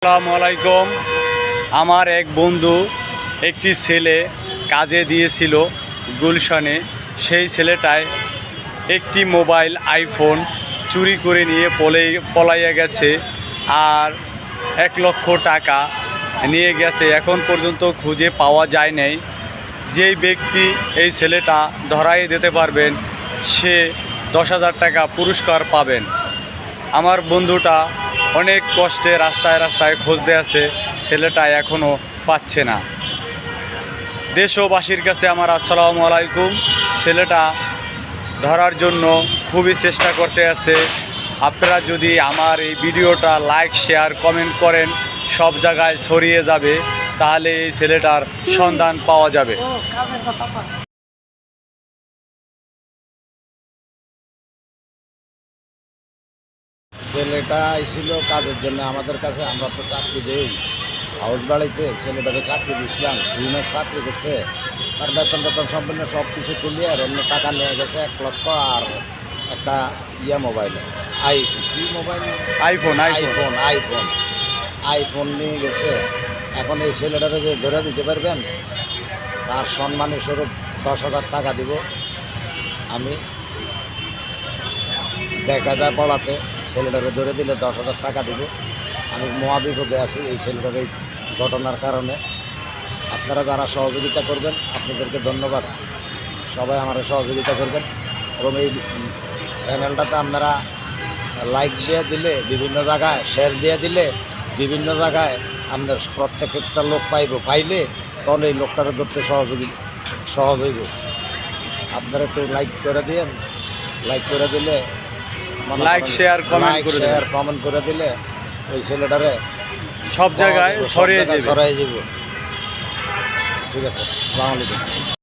আসসালামু আলাইকুম। আমার এক বন্ধু একটি ছেলে কাজে দিয়েছিল গুলশানে। সেই ছেলেটায় একটি মোবাইল আইফোন চুরি করে নিয়ে পলাইয়া গেছে আর 1,00,000 টাকা নিয়ে গেছে। এখন পর্যন্ত খুঁজে পাওয়া যায় নাই। যেই ব্যক্তি এই ছেলেটা ধরাই দিতে পারবেন সে 10,000 টাকা পুরস্কার পাবেন। আমার বন্ধুটা অনেক কষ্টে রাস্তায় রাস্তায় খুঁজতে আছে, ছেলেটা এখনও পাচ্ছে না। দেশবাসীর কাছে আমার আসসালামু আলাইকুম। ছেলেটা ধরার জন্য খুবই চেষ্টা করতে আছে। আপনারা যদি আমার এই ভিডিওটা লাইক শেয়ার কমেন্ট করেন, সব জায়গায় ছড়িয়ে যাবে, তাহলে এই ছেলেটার সন্ধান পাওয়া যাবে। ছেলেটা আইছিল কাজের জন্য আমাদের কাছে। আমরা তো চাকরি দিই হাউস বাড়িতে। ছেলেটাকে চাকরি দিয়েছিলাম, সুইমের চাকরি করছে। তার বেতন সম্পূর্ণ সব কিছু তুলিয়ে আর এমনি টাকা নিয়ে গেছে 1,00,000 আর একটা মোবাইল আইফোন নিয়ে গেছে। এখন এই ছেলেটাকে যে ধরে দিতে পারবেন তার সম্মানী স্বরূপ 10,000 টাকা দিব। আমি বেকায়দায় পড়াতে ছেলেটাকে ধরে দিলে 10,000 টাকা দিব। আমি মহাবিপদে আছি এই ছেলেটার এই ঘটনার কারণে। আপনারা যারা সহযোগিতা করবেন আপনাদেরকে ধন্যবাদ। সবাই আমার সহযোগিতা করবেন এবং এই চ্যানেলটাতে আপনারা লাইক দিয়ে দিলে, বিভিন্ন জায়গায় শেয়ার দিয়ে দিলে, বিভিন্ন জায়গায় আপনার প্রত্যেকটা লোক পাইলে তখন এই লোকটাকে ধরতে সহজ হইব। আপনারা একটু লাইক করে দিন। লাইক করে দিলে, শেয়ার কমেন্ট করে দিলে ওই ছেলেটারে সব জায়গায় ছড়িয়ে যাব। ঠিক আছে, আসসালামু আলাইকুম।